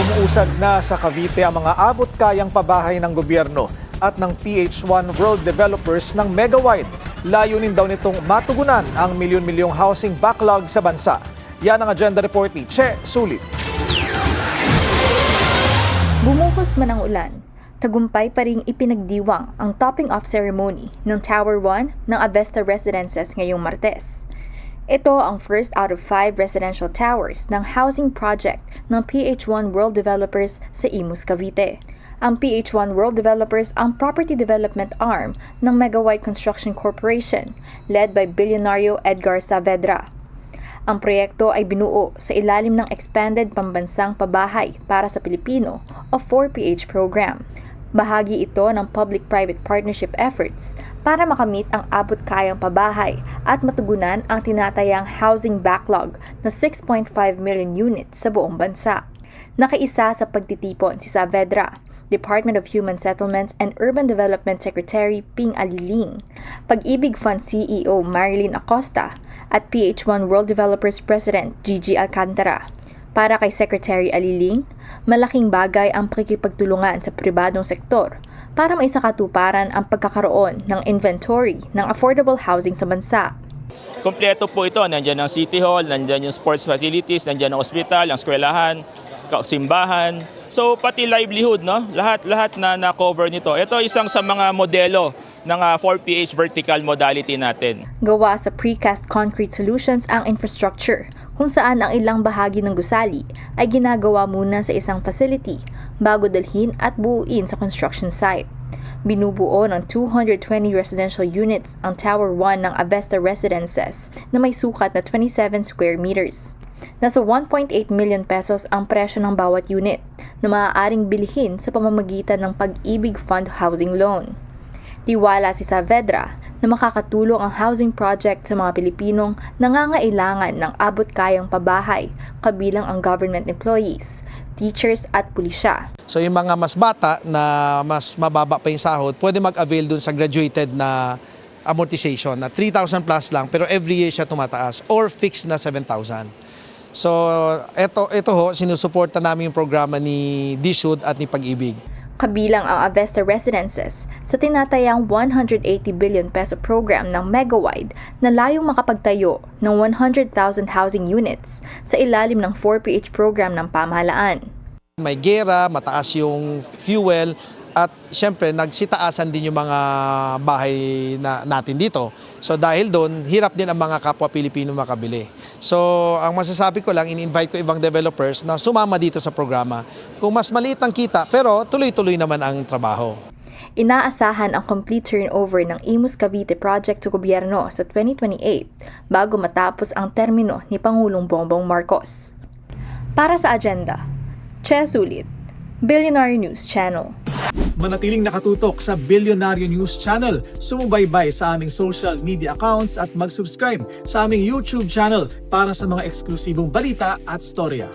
Umuusad na sa Cavite ang mga abot-kayang pabahay ng gobyerno at ng PH1 World Developers ng Megawide. Layunin daw nitong matugunan ang milyon-milyong housing backlog sa bansa. Yan ang agenda report ni Che Sulit. Bumuhos man ang ulan, tagumpay pa ring ipinagdiwang ang topping-off ceremony ng Tower 1 ng Avesta Residences ngayong Martes. Ito ang first out of 5 residential towers ng housing project ng PH1 World Developers sa Imus, Cavite. Ang PH1 World Developers ang property development arm ng Megawide Construction Corporation led by bilyonaryo Edgar Saavedra. Ang proyekto ay binuo sa ilalim ng Expanded Pambansang Pabahay para sa Pilipino o 4PH program. Bahagi ito ng public-private partnership efforts para makamit ang abot-kayang pabahay at matugunan ang tinatayang housing backlog na 6.5 million units sa buong bansa. Nakaisa sa pagtitipon si Saavedra, Department of Human Settlements and Urban Development Secretary Ping Aliling, Pag-ibig Fund CEO Marilyn Acosta at PH1 World Developers President Gigi Alcantara. Para kay Secretary Aliling, malaking bagay ang pakikipagtulungan sa pribadong sektor para maisakatuparan ang pagkakaroon ng inventory ng affordable housing sa bansa. Kompleto po ito. Nandiyan ang City Hall, nandiyan yung sports facilities, nandiyan ang ospital, ang eskwelahan, simbahan. So pati livelihood, no? Lahat na na-cover nito. Ito isang sa mga modelo ng 4PH vertical modality natin. Gawa sa precast concrete solutions ang infrastructure, kung saan ang ilang bahagi ng gusali ay ginagawa muna sa isang facility bago dalhin at buuin sa construction site. Binubuo ng 220 residential units ang Tower 1 ng Avesta Residences na may sukat na 27 square meters. Nasa 1.8 million pesos ang presyo ng bawat unit na maaaring bilhin sa pamamagitan ng Pag-ibig Fund Housing Loan. Tiwala si Saavedra na makakatulong ang housing project sa mga Pilipinong nangangailangan ng abot-kayang pabahay, kabilang ang government employees, teachers at pulisya. So yung mga mas bata na mas mababa pa yung sahod, pwede mag-avail dun sa graduated na amortization na 3,000 plus lang pero every year siya tumataas or fixed na 7,000. So ito ho, sinusuporta namin yung programa ni DSUD at ni Pag-ibig. Kabilang ang Avesta Residences sa tinatayang 180 billion peso program ng Megawide na layong makapagtayo ng 100,000 housing units sa ilalim ng 4PH program ng pamahalaan. May gera, mataas yung fuel at siyempre nagsitaasan din yung mga bahay natin dito. So dahil doon, hirap din ang mga kapwa Pilipino makabili. So ang masasabi ko lang, in-invite ko ibang developers na sumama dito sa programa. Kung mas maliit ang kita, pero tuloy-tuloy naman ang trabaho. Inaasahan ang complete turnover ng Imus Cavite project sa gobyerno sa 2028 bago matapos ang termino ni Pangulong Bongbong Marcos. Para sa agenda, Che Sulit, Billionaire News Channel. Manatiling nakatutok sa Billionaire News Channel. Sumubaybay sa aming social media accounts at mag-subscribe sa aming YouTube channel para sa mga eksklusibong balita at storya.